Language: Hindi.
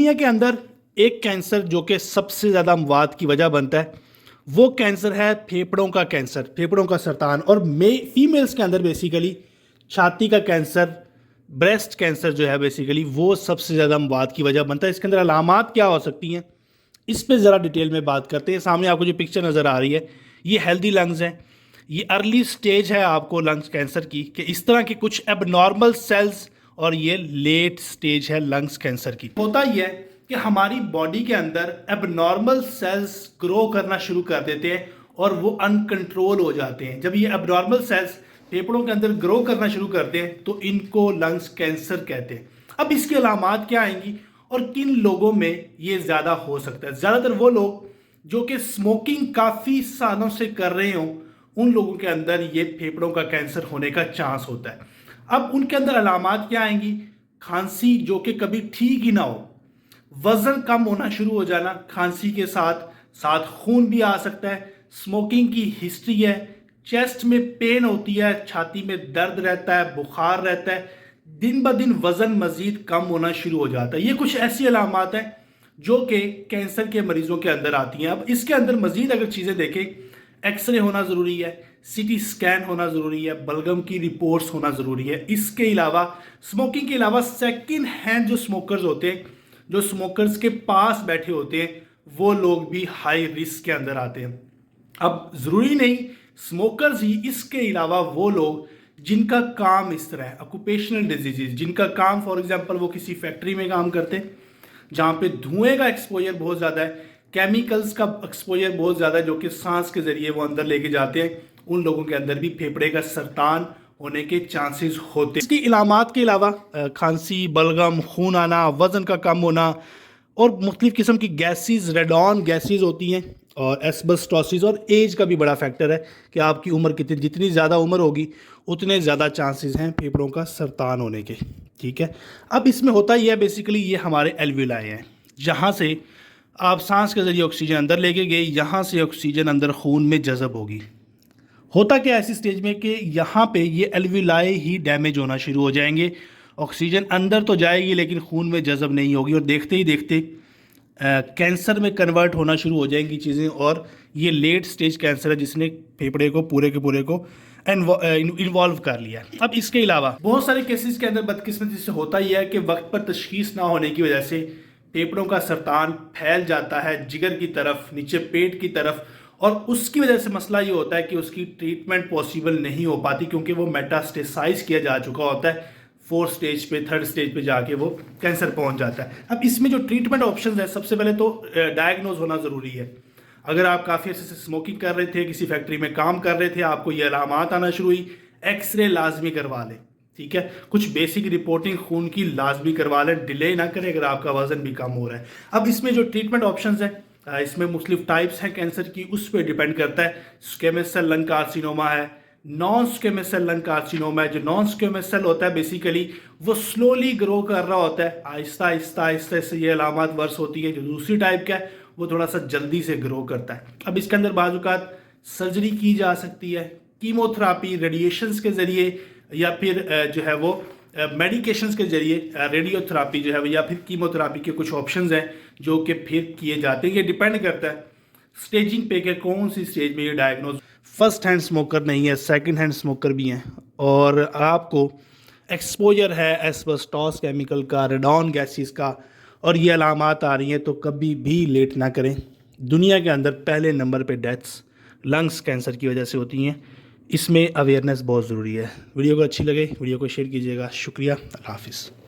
दुनिया के अंदर एक कैंसर जो कि सबसे ज़्यादा अमवात की वजह बनता है, वो कैंसर है फेफड़ों का कैंसर, फेफड़ों का सरतान। और फीमेल्स के अंदर बेसिकली छाती का कैंसर, ब्रेस्ट कैंसर जो है बेसिकली वो सबसे ज़्यादा अमवात की वजह बनता है। इसके अंदर अलामात क्या हो सकती हैं, इस पे ज़रा डिटेल में बात करते हैं। सामने आपको जो पिक्चर नज़र आ रही है, ये हेल्दी लंग्स हैं। ये अर्ली स्टेज है आपको लंग्स कैंसर की, कि इस तरह के कुछ एबनॉर्मल सेल्स, और ये लेट स्टेज है लंग्स कैंसर की। होता ही है कि हमारी बॉडी के अंदर एबनॉर्मल सेल्स ग्रो करना शुरू कर देते हैं और वो अनकंट्रोल हो जाते हैं। जब ये एबनॉर्मल सेल्स फेफड़ों के अंदर ग्रो करना शुरू करते हैं तो इनको लंग्स कैंसर कहते हैं। अब इसकी अलामात क्या आएंगी और किन लोगों में ये ज़्यादा हो सकता है? ज़्यादातर वो लोग जो कि स्मोकिंग काफ़ी सालों से कर रहे हों, उन लोगों के अंदर ये फेफड़ों का कैंसर होने का चांस होता है। अब उनके अंदर अलामात क्या आएंगी? खांसी जो कि कभी ठीक ही ना हो, वजन कम होना शुरू हो जाना, खांसी के साथ साथ खून भी आ सकता है, स्मोकिंग की हिस्ट्री है, चेस्ट में पेन होती है, छाती में दर्द रहता है, बुखार रहता है, दिन ब दिन वजन मजीद कम होना शुरू हो जाता है। ये कुछ ऐसी अलामात हैं जो कि कैंसर के मरीजों के अंदर आती हैं। अब इसके अंदर मजीद अगर चीज़ें देखें, एक्सरे होना ज़रूरी है, सीटी स्कैन होना ज़रूरी है, बलगम की रिपोर्ट्स होना ज़रूरी है। इसके अलावा स्मोकिंग के अलावा सेकंड हैंड जो स्मोकर्स होते हैं, जो स्मोकर्स के पास बैठे होते हैं, वो लोग भी हाई रिस्क के अंदर आते हैं। अब ज़रूरी नहीं स्मोकर्स ही, इसके अलावा वो लोग जिनका काम इस तरह है, ऑक्यूपेशनल डिजीजेज, जिनका काम फॉर एग्जांपल वो किसी फैक्ट्री में काम करते हैं जहाँ पे धुएं का एक्सपोजर बहुत ज़्यादा है, केमिकल्स का एक्सपोजर बहुत ज़्यादा है जो कि सांस के ज़रिए वो अंदर लेके जाते हैं, उन लोगों के अंदर भी फेफड़े का सरतान होने के चांसेस होते हैं। इसकी इलामात के अलावा खांसी, बलगम, खून आना, वज़न का कम होना और मुख्तलिफ़ किस्म की गैसेस, रेडॉन गैसेस होती हैं, और एस्बेस्टोसिस, और एज का भी बड़ा फैक्टर है कि आपकी उम्र कितनी, जितनी ज़्यादा उम्र होगी उतने ज़्यादा चांसेस हैं फेफड़ों का सरतान होने के। ठीक है, अब इसमें होता ही है बेसिकली, ये हमारे एल्विलाई हैं जहाँ से आप सांस के ज़रिए ऑक्सीजन अंदर लेके गए, यहाँ से ऑक्सीजन अंदर खून में जज़ब होगी। होता क्या ऐसी स्टेज में कि यहाँ पे ये एल्विलाई ही डैमेज होना शुरू हो जाएंगे, ऑक्सीजन अंदर तो जाएगी लेकिन खून में जज़ब नहीं होगी, और देखते ही देखते कैंसर में कन्वर्ट होना शुरू हो जाएंगी चीज़ें, और ये लेट स्टेज कैंसर है जिसने फेफड़े को पूरे के पूरे को इन्वॉल्व कर लिया। अब इसके अलावा बहुत सारे केसेस के अंदर बदकिस्मती से होता ही है कि वक्त पर तशखीस ना होने की वजह से फेफड़ों का सरतान फैल जाता है जिगर की तरफ, नीचे पेट की तरफ, और उसकी वजह से मसला ये होता है कि उसकी ट्रीटमेंट पॉसिबल नहीं हो पाती क्योंकि वो मेटास्टेसाइज किया जा चुका होता है, 4th स्टेज पे, 3rd स्टेज पे जाके वो कैंसर पहुंच जाता है। अब इसमें जो ट्रीटमेंट ऑप्शंस है, सबसे पहले तो डायग्नोज होना ज़रूरी है। अगर आप काफ़ी अर्से से स्मोकिंग कर रहे थे, किसी फैक्ट्री में काम कर रहे थे, आपको ये अलामात आना शुरू हुई, एक्सरे लाजमी करवा लें। ठीक है, कुछ बेसिक रिपोर्टिंग खून की लाजमी करवा लें, डिले ना करें अगर आपका वजन भी कम हो रहा है। अब इसमें जो ट्रीटमेंट ऑप्शंस हैं, इसमें मुख्तलिफ टाइप्स हैं कैंसर की, उस पर डिपेंड करता है। स्क्वेमस सेल लंग कार्सिनोमा है, non squamous cell lung carcinoma है। जो नॉन स्क्वेमस सेल होता है बेसिकली वो स्लोली ग्रो कर रहा होता है, आहिस्ता आहिस्ता आहिस्ता से ये अलामात वर्स होती है। जो दूसरी टाइप का है वो थोड़ा सा जल्दी से ग्रो करता है। अब इसके अंदर बाज़-औक़ात सर्जरी की जा सकती है, कीमोथेरापी, रेडिएशंस के ज़रिए, या फिर जो है वो मेडिकेशंस के ज़रिए, रेडियोथेरापी जो है, या फिर कीमोथेरापी के कुछ ऑप्शंस हैं जो कि फिर किए जाते हैं। ये डिपेंड करता है स्टेजिंग पे कि कौन सी स्टेज में ये डायग्नोज। फर्स्ट हैंड स्मोकर नहीं है, सेकंड हैंड स्मोकर भी हैं, और आपको एक्सपोजर है एस्बेस्टॉस केमिकल का, रेडॉन गैसेस का, और ये अलामात आ रही हैं, तो कभी भी लेट ना करें। दुनिया के अंदर पहले नंबर पे डेथ्स लंग्स कैंसर की वजह से होती हैं। इसमें अवेयरनेस बहुत ज़रूरी है। वीडियो को अच्छी लगे वीडियो को शेयर कीजिएगा। शुक्रिया, अल्लाह हाफ़िज़।